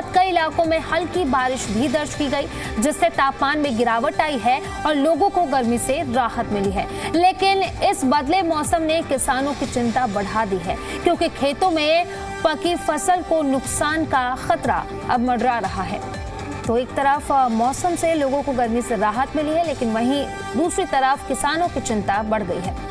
साथ कई इलाकों में हल्की बारिश भी दर्ज की गई, जिससे तापमान में गिरावट आई है और लोगों को गर्मी से राहत मिली है। लेकिन इस बदले मौसम ने किसानों की चिंता बढ़ा दी है, क्योंकि खेतों में पकी फसल को नुकसान का खतरा अब मंडरा रहा है। तो एक तरफ मौसम से लोगों को गर्मी से राहत मिली है, लेकिन वहीं दूसरी तरफ किसानों की चिंता बढ़ गई है।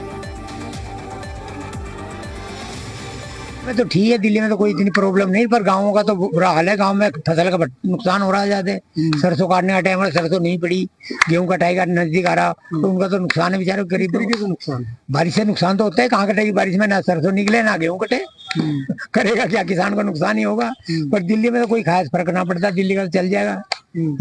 तो ठीक है, दिल्ली में तो कोई इतनी प्रॉब्लम नहीं, पर गाँवों का तो बुरा हाल है। गांव में फसल का नुकसान हो रहा है ज्यादा। सरसों काटने का टाइम है, सरसों नहीं पड़ी, गेहूं कटाई का नजदीक आ रहा, तो उनका तो नुकसान है बेचारे गरीब तरीके से नुकसान। बारिश से नुकसान तो होता है, कहाँ कटेगी बारिश में, ना सरसों निकले ना गेहूं कटे। करेगा क्या, किसान को नुकसान ही होगा। पर दिल्ली में तो कोई खास फर्क ना पड़ता, दिल्ली का तो चल जाएगा,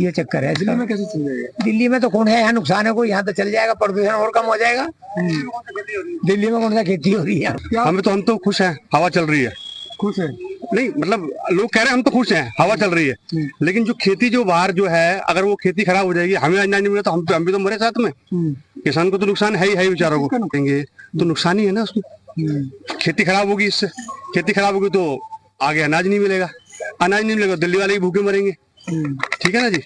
ये चक्कर है। दिल्ली में कैसे चल जाएगा? दिल्ली में तो कौन है, यहाँ नुकसान है कोई, यहाँ तो चल जाएगा, प्रदूषण और कम हो जाएगा। दिल्ली में कौन सा खेती हो रही है? हम तो खुश हैं, हवा चल रही है। खुश है नहीं, मतलब लोग कह रहे हैं हम तो खुश हैं, हवा चल रही है, लेकिन जो खेती जो बाहर जो है, अगर वो खेती खराब हो जाएगी, हमें अनाज नहीं मिला तो हम भी तो मरे साथ में। किसान को तो नुकसान है ही बेचारों को, देंगे तो नुकसान ही है ना उसमें। खेती खराब होगी, इससे खेती खराब होगी तो आगे अनाज नहीं मिलेगा, अनाज नहीं मिलेगा दिल्ली वाले ही भूखे मरेंगे। ठीक है ना जी,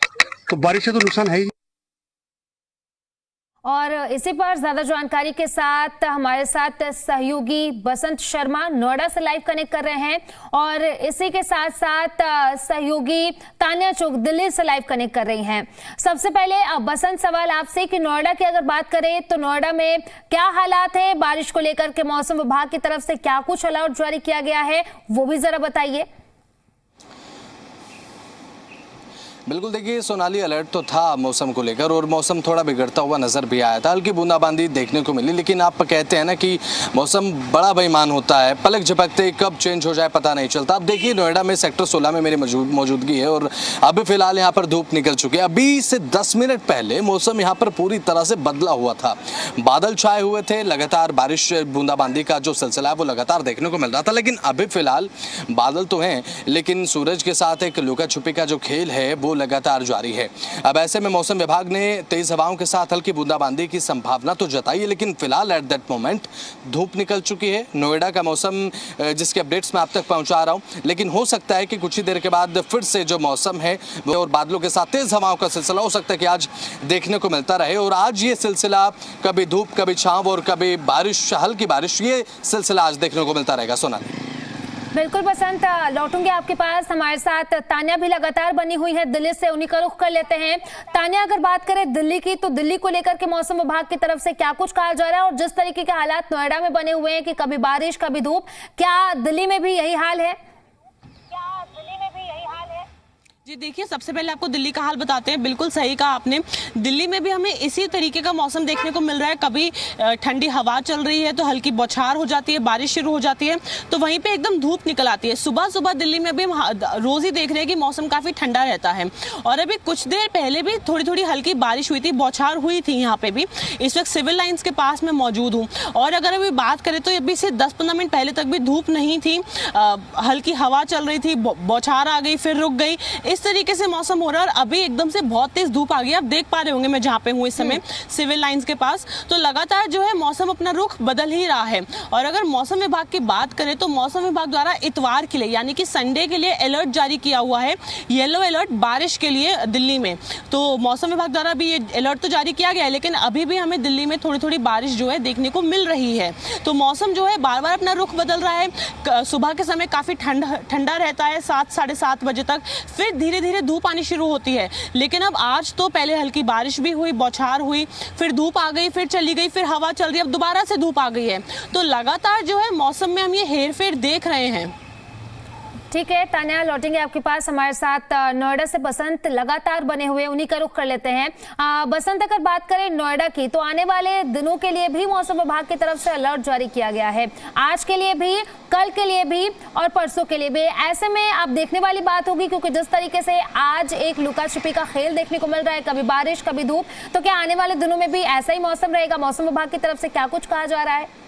तो बारिश से तो नुकसान है ही। और इसी पर ज्यादा जानकारी के साथ हमारे साथ सहयोगी बसंत शर्मा नोएडा से लाइव कनेक्ट कर रहे हैं, और इसी के साथ साथ सहयोगी तान्या चुग दिल्ली से लाइव कनेक्ट कर रही हैं। सबसे पहले बसंत, सवाल आपसे कि नोएडा की अगर बात करें तो नोएडा में क्या हालात है, बारिश को लेकर के मौसम विभाग की तरफ से क्या कुछ अलर्ट जारी किया गया है, वो भी जरा बताइए। बिल्कुल, देखिए सोनाली, अलर्ट तो था मौसम को लेकर और मौसम थोड़ा बिगड़ता हुआ नजर भी आया था, हल्की बूंदाबांदी देखने को मिली। लेकिन आप कहते हैं ना कि मौसम बड़ा बेईमान होता है, पलक झपकते कब चेंज हो जाए पता नहीं चलता। अब देखिए नोएडा में सेक्टर 16 में मेरी मौजूदगी है और अभी फिलहाल यहाँ पर धूप निकल चुकी है। अभी से 10 मिनट पहले मौसम यहाँ पर पूरी तरह से बदला हुआ था, बादल छाए हुए थे, लगातार बारिश बूंदाबांदी का जो सिलसिला है वो लगातार देखने को मिल रहा था। लेकिन अभी फिलहाल बादल तो हैं, लेकिन सूरज के साथ एक लुका छुपी का जो खेल है वो लगातार जारी है। अब ऐसे में मौसम विभाग ने तेज हवाओं के साथ हल्की बूंदाबांदी की संभावना तो जताई है, लेकिन फिलहाल एट दैट मोमेंट धूप निकल चुकी है। नोएडा का मौसम जिसके अपडेट्स मैं आप तक पहुंचा रहा हूं, लेकिन हो सकता है कि कुछ ही देर के बाद फिर से जो मौसम है वो और बादलों के साथ तेज हवाओं का सिलसिला हो सकता है कि आज देखने को मिलता रहे। और आज ये सिलसिला कभी धूप कभी छांव और कभी बारिश, हल्की बारिश, ये सिलसिला आज देखने को मिलता रहेगा। सोनाली, बिल्कुल बसंत, लौटूंगे आपके पास। हमारे साथ तान्या भी लगातार बनी हुई है दिल्ली से, उन्हीं का रुख कर लेते हैं। तान्या, अगर बात करें दिल्ली की, तो दिल्ली को लेकर के मौसम विभाग की तरफ से क्या कुछ कहा जा रहा है, और जिस तरीके के हालात नोएडा में बने हुए हैं कि कभी बारिश कभी धूप, क्या दिल्ली में भी यही हाल है? जी देखिए, सबसे पहले आपको दिल्ली का हाल बताते हैं। बिल्कुल सही कहा आपने, दिल्ली में भी हमें इसी तरीके का मौसम देखने को मिल रहा है। कभी ठंडी हवा चल रही है तो हल्की बौछार हो जाती है, बारिश शुरू हो जाती है, तो वहीं पे एकदम धूप निकल आती है। सुबह सुबह दिल्ली में भी रोज ही देख रहे हैं कि मौसम काफ़ी ठंडा रहता है, और अभी कुछ देर पहले भी थोड़ी थोड़ी हल्की बारिश हुई थी, बौछार हुई थी यहाँ पे भी। इस वक्त सिविल लाइन्स के पास मैं मौजूद हूँ, और अगर अभी बात करें तो अभी से 10-15 मिनट पहले तक भी धूप नहीं थी, हल्की हवा चल रही थी, बौछार आ गई फिर रुक गई, इस तरीके से मौसम हो रहा है। और अभी एकदम से बहुत तेज धूप आ गई, आप देख पा रहे होंगे मैं जहाँ पे हूँ इस समय सिविल लाइंस के पास। तो लगातार जो है मौसम अपना रुख बदल ही रहा है। और अगर मौसम विभाग की बात करें तो मौसम विभाग द्वारा इतवार के लिए यानी कि संडे के लिए अलर्ट जारी किया हुआ है, येलो अलर्ट बारिश के लिए दिल्ली में। तो मौसम विभाग द्वारा भी ये अलर्ट तो जारी किया गया है, लेकिन अभी भी हमें दिल्ली में थोड़ी थोड़ी बारिश जो है देखने को मिल रही है। तो मौसम जो है बार बार अपना रुख बदल रहा है। सुबह के समय काफ़ी ठंडा रहता है 7-7:30 बजे तक, फिर धीरे धीरे धूप आनी शुरू होती है। लेकिन अब आज तो पहले हल्की बारिश भी हुई, बौछार हुई, फिर धूप आ गई, फिर चली गई, फिर हवा चल रही है, अब दोबारा से धूप आ गई है। तो लगातार जो है मौसम में हम ये हेरफेर देख रहे हैं। ठीक है तान्या, लौटेंगे आपके पास। हमारे साथ नोएडा से बसंत लगातार बने हुए, उन्हीं का रुख कर लेते हैं। बसंत, अगर बात करें नोएडा की, तो आने वाले दिनों के लिए भी मौसम विभाग की तरफ से अलर्ट जारी किया गया है, आज के लिए भी, कल के लिए भी और परसों के लिए भी। ऐसे में आप देखने वाली बात होगी, क्योंकि जिस तरीके से आज एक लुका छिपी का खेल देखने को मिल रहा है, कभी बारिश कभी धूप, तो क्या आने वाले दिनों में भी ऐसा ही मौसम रहेगा? मौसम विभाग की तरफ से क्या कुछ कहा जा रहा है?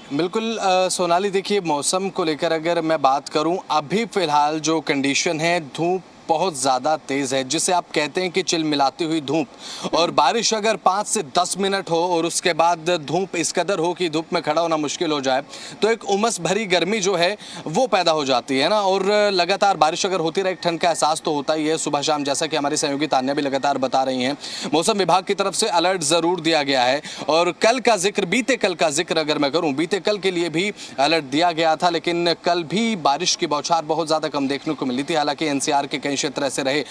बिल्कुल सोनाली, देखिए मौसम को लेकर अगर मैं बात करूं, अभी फ़िलहाल जो कंडीशन है, धूप बहुत ज़्यादा तेज़ है, जिसे आप कहते हैं कि चिलमिलाती हुई धूप। और बारिश अगर 5 से 10 मिनट हो और उसके बाद धूप इस कदर हो कि धूप में खड़ा होना मुश्किल हो जाए, तो एक उमस भरी गर्मी जो है वो पैदा हो जाती है ना। और लगातार बारिश अगर होती रहे, ठंड का एहसास तो होता ही है सुबह शाम, जैसा कि हमारी सहयोगी तान्या भी लगातार बता रही हैं। मौसम विभाग की तरफ से अलर्ट ज़रूर दिया गया है। और कल का जिक्र, बीते कल का जिक्र अगर मैं करूँ, बीते कल के लिए भी अलर्ट दिया गया था, लेकिन कल भी बारिश की बौछार बहुत ज़्यादा कम देखने को मिली थी। हालांकि एनसीआर के कई क्षेत्र ऐसे रहे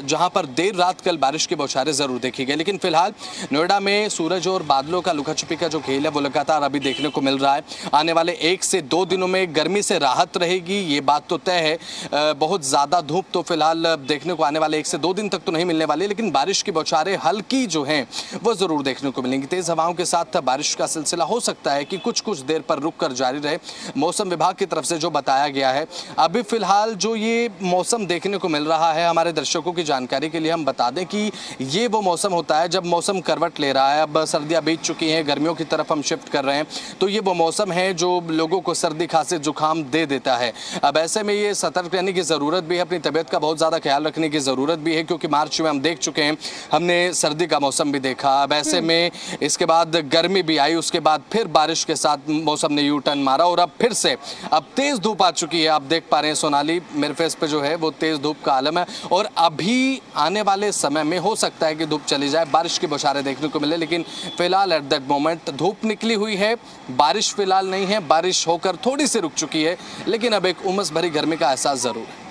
जहां पर देर रात कल बारिश की बौछारें जरूर देखी गई। लेकिन फिलहाल नोएडा में सूरज और बादलों का लुका छुपी का जो खेल है वो लगातार अभी देखने को मिल रहा है। आने वाले 1 से 2 दिनों में गर्मी से राहत रहेगी, ये बात तो तय है। बहुत ज़्यादा धूप तो फिलहाल देखने को आने वाले 1 से 2 दिन तक तो नहीं मिलने वाली, लेकिन बारिश की बौछारें हल्की जो हैं वो ज़रूर देखने को मिलेंगी। तेज़ हवाओं के साथ बारिश का सिलसिला हो सकता है कि कुछ देर पर रुक कर जारी रहे। मौसम विभाग की तरफ से जो बताया गया है, अभी फिलहाल जो ये मौसम देखने को मिल रहा है, हमारे दर्शकों की जानकारी के लिए हम बता दें कि ये वो मौसम होता है जब मौसम करवट ले रहा है। अब सर्दियां बीत चुकी हैं, गर्मियों की तरफ हम शिफ्ट कर रहे हैं, तो ये वो मौसम है जो लोगों को सर्दी खांसी जुकाम दे देता है। अब ऐसे में ये सतर्क रहने की ज़रूरत भी है, अपनी तबीयत का बहुत ज़्यादा ख्याल रखने की ज़रूरत भी है, क्योंकि मार्च में हम देख चुके हैं, हमने सर्दी का मौसम भी देखा। अब ऐसे में इसके बाद गर्मी भी आई, उसके बाद फिर बारिश के साथ मौसम ने यू टर्न मारा और अब फिर से अब तेज़ धूप आ चुकी है। आप देख पा रहे हैं सोनाली, मेरे फेस पे जो है वो तेज़ धूप का आलम है। और अभी आने वाले समय में हो सकता है कि धूप चली जाए, बारिश की बौछारें देखने को मिले, लेकिन फिलहाल एट दैट मोमेंट धूप निकली हुई है, बारिश फिलहाल नहीं है। बारिश होकर थोड़ी सी रुक चुकी है, लेकिन अब एक उमस भरी गर्मी का एहसास जरूर है।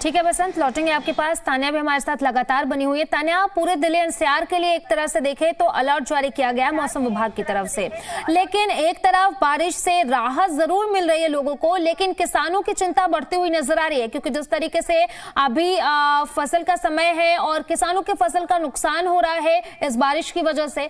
ठीक है बसंत, लौटेंगे आपके पास। तान्या भी हमारे साथ लगातार बनी हुई है। तान्या, पूरे दिल्ली एनसीआर के लिए एक तरह से देखें तो अलर्ट जारी किया गया है मौसम विभाग की तरफ से, लेकिन एक तरफ बारिश से राहत जरूर मिल रही है लोगों को, लेकिन किसानों की चिंता बढ़ती हुई नजर आ रही है, क्योंकि जिस तरीके से अभी फसल का समय है और किसानों के फसल का नुकसान हो रहा है इस बारिश की वजह से।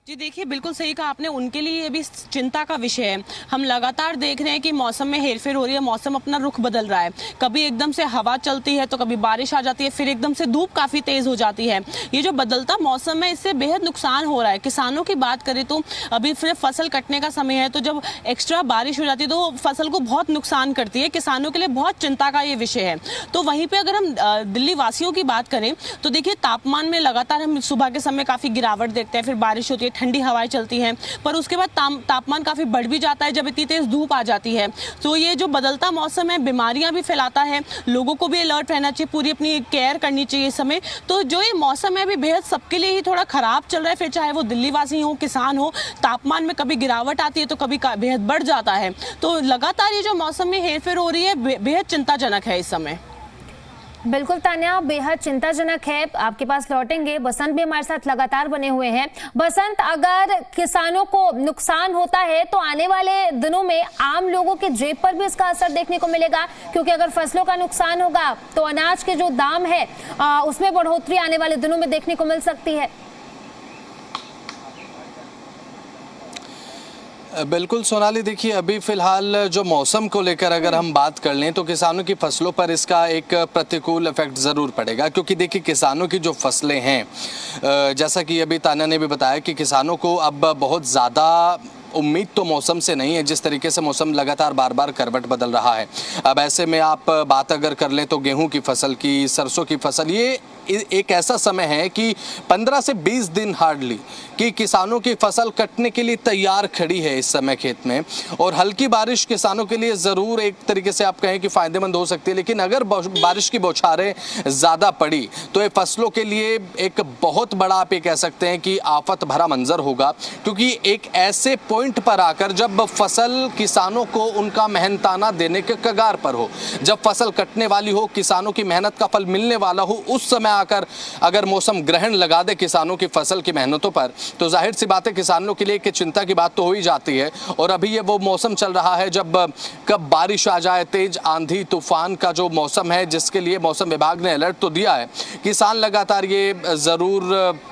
जी देखिए, बिल्कुल सही कहा आपने, उनके लिए ये भी चिंता का विषय है। हम लगातार देख रहे हैं कि मौसम में हेरफेर हो रही है, मौसम अपना रुख बदल रहा है। कभी एकदम से हवा चलती है तो कभी बारिश आ जाती है, फिर एकदम से धूप काफ़ी तेज़ हो जाती है। ये जो बदलता मौसम है, इससे बेहद नुकसान हो रहा है। किसानों की बात करें तो अभी फिर फसल कटने का समय है, तो जब एक्स्ट्रा बारिश हो जाती है तो फसल को बहुत नुकसान करती है। किसानों के लिए बहुत चिंता का ये विषय है। तो वहीं पर अगर हम दिल्ली वासियों की बात करें तो देखिए, तापमान में लगातार हम सुबह के समय काफ़ी गिरावट देखते हैं, फिर बारिश होती है, ठंडी हवाएं चलती हैं, पर उसके बाद तापमान काफ़ी बढ़ भी जाता है जब इतनी तेज़ धूप आ जाती है। तो ये जो बदलता मौसम है बीमारियां भी फैलाता है, लोगों को भी अलर्ट रहना चाहिए, पूरी अपनी केयर करनी चाहिए इस समय। तो जो ये मौसम है अभी बेहद सबके लिए ही थोड़ा ख़राब चल रहा है, फिर चाहे वो दिल्ली वासी हो, किसान हो। तापमान में कभी गिरावट आती है तो कभी बेहद बढ़ जाता है। तो लगातार ये जो मौसम में हेरफेर हो रही है बेहद चिंताजनक है इस समय। बिल्कुल तान्या, बेहद चिंताजनक है। आपके पास लौटेंगे। बसंत भी हमारे साथ लगातार बने हुए हैं। बसंत, अगर किसानों को नुकसान होता है तो आने वाले दिनों में आम लोगों के जेब पर भी इसका असर देखने को मिलेगा, क्योंकि अगर फसलों का नुकसान होगा तो अनाज के जो दाम है उसमें बढ़ोतरी आने वाले दिनों में देखने को मिल सकती है। बिल्कुल सोनाली, देखिए अभी फिलहाल जो मौसम को लेकर अगर हम बात कर लें तो किसानों की फसलों पर इसका एक प्रतिकूल इफेक्ट ज़रूर पड़ेगा, क्योंकि देखिए किसानों की जो फसलें हैं, जैसा कि अभी तान्या ने भी बताया कि किसानों को अब बहुत ज़्यादा उम्मीद तो मौसम से नहीं है, जिस तरीके से मौसम लगातार बार बार करवट बदल रहा है। अब ऐसे में आप बात अगर कर लें तो गेहूं की फसल की, सरसों की फसल, ये एक ऐसा समय है कि 15 से 20 दिन हार्डली कि किसानों की फसल कटने के लिए तैयार खड़ी है इस समय खेत में। और हल्की बारिश किसानों के लिए ज़रूर एक तरीके से आप कहें कि फ़ायदेमंद हो सकती है, लेकिन अगर बारिश की बौछारें ज़्यादा पड़ी तो ये फसलों के लिए एक बहुत बड़ा, आप ये कह सकते हैं कि आफत भरा मंजर होगा, क्योंकि एक ऐसे पॉइंट पर आकर जब फसल किसानों को उनका मेहनताना देने के कगार पर हो, जब फसल कटने वाली हो, किसानों की मेहनत का फल मिलने वाला हो, उस समय आकर अगर मौसम ग्रहण लगा दे किसानों की फसल की मेहनतों पर, तो जाहिर सी बात है किसानों के लिए एक चिंता की बात तो हो ही जाती है। और अभी ये वो मौसम चल रहा है जब कब बारिश आ जाए, तेज आंधी तूफान का जो मौसम है, जिसके लिए मौसम विभाग ने अलर्ट तो दिया है। किसान लगातार ये ज़रूर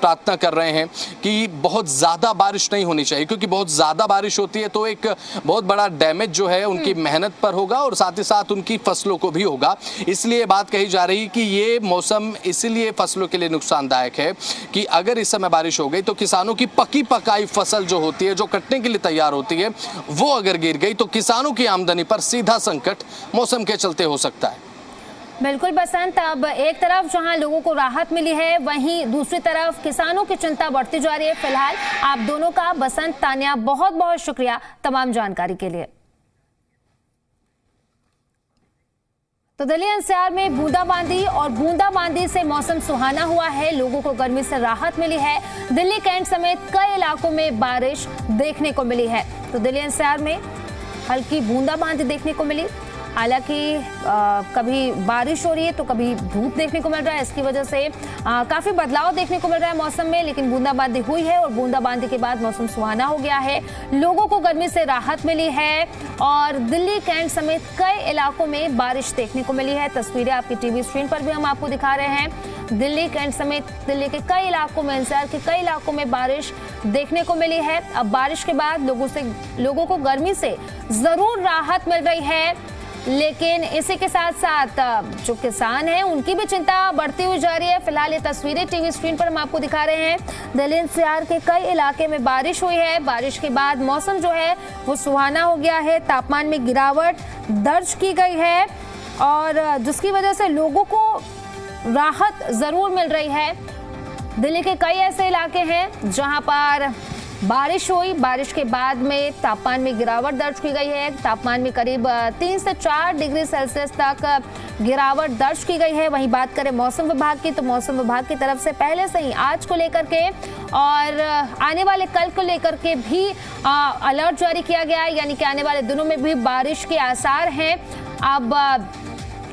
प्रार्थना कर रहे हैं कि बहुत ज़्यादा बारिश नहीं होनी चाहिए, क्योंकि बहुत ज़्यादा बारिश होती है तो एक बहुत बड़ा डैमेज जो है उनकी मेहनत पर होगा और साथ ही साथ उनकी फसलों को भी होगा। इसलिए बात कही जा रही कि ये मौसम इसलिए इसीलिए फसलों के लिए नुकसानदायक है कि अगर इस समय बारिश हो गई तो किसानों की पकी पकाई फसल जो होती है, जो कटने के लिए तैयार होती है, वो अगर गिर गई तो किसानों की आमदनी पर सीधा संकट मौसम के चलते हो सकता है। बिल्कुल बसंत, अब एक तरफ जहां लोगों को राहत मिली है, वहीं दूसरी तरफ किसानों की चिंता बढ़ती जा रही है। फिलहाल आप दोनों का, बसंत, तान्या, बहुत बहुत शुक्रिया तमाम जानकारी के लिए। तो दिल्ली एनसीआर में बूंदाबांदी और बूंदाबांदी से मौसम सुहाना हुआ है, लोगों को गर्मी से राहत मिली है। दिल्ली कैंट समेत कई इलाकों में बारिश देखने को मिली है। तो दिल्ली एनसीआर में हल्की बूंदाबांदी देखने को मिली। हालांकि कभी बारिश हो रही है तो कभी धूप देखने को मिल रहा है, इसकी वजह से काफी बदलाव देखने को मिल रहा है मौसम में। लेकिन बूंदाबांदी हुई है और बूंदाबांदी के बाद मौसम सुहाना हो गया है, लोगों को गर्मी से राहत मिली है और दिल्ली कैंट समेत कई इलाकों में बारिश देखने को मिली है। तस्वीरें आपकी टीवी स्क्रीन पर भी हम आपको दिखा रहे हैं। दिल्ली कैंट समेत दिल्ली के कई इलाकों में, एनसीआर के कई इलाकों में बारिश देखने को मिली है। अब बारिश के बाद लोगों को गर्मी से जरूर राहत मिल रही है, लेकिन इसी के साथ साथ जो किसान हैं उनकी भी चिंता बढ़ती हुई जा रही है। फिलहाल ये तस्वीरें टीवी स्क्रीन पर हम आपको दिखा रहे हैं। दिल्ली एनसीआर के कई इलाके में बारिश हुई है। बारिश के बाद मौसम जो है वो सुहाना हो गया है, तापमान में गिरावट दर्ज की गई है और जिसकी वजह से लोगों को राहत जरूर मिल रही है। दिल्ली के कई ऐसे इलाके हैं जहां पर बारिश हुई, बारिश के बाद में तापमान में गिरावट दर्ज की गई है। तापमान में करीब 3 से 4 डिग्री सेल्सियस तक गिरावट दर्ज की गई है। वहीं बात करें मौसम विभाग की, तो मौसम विभाग की तरफ से पहले से ही आज को लेकर के और आने वाले कल को लेकर के भी अलर्ट जारी किया गया है, यानी कि आने वाले दिनों में भी बारिश के आसार हैं। अब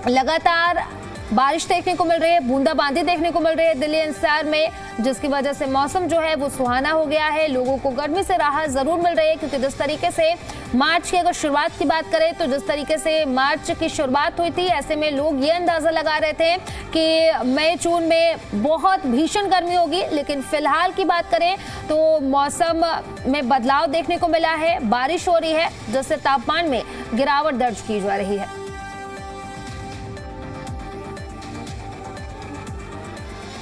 लगातार बारिश देखने को मिल रही है, बूंदाबांदी देखने को मिल रही है दिल्ली एनसीआर में, जिसकी वजह से मौसम जो है वो सुहाना हो गया है। लोगों को गर्मी से राहत जरूर मिल रही है, क्योंकि जिस तरीके से मार्च की अगर शुरुआत की बात करें तो जिस तरीके से मार्च की शुरुआत हुई थी, ऐसे में लोग ये अंदाजा लगा रहे थे कि मई जून में बहुत भीषण गर्मी होगी। लेकिन फिलहाल की बात करें तो मौसम में बदलाव देखने को मिला है, बारिश हो रही है, जिससे तापमान में गिरावट दर्ज की जा रही है।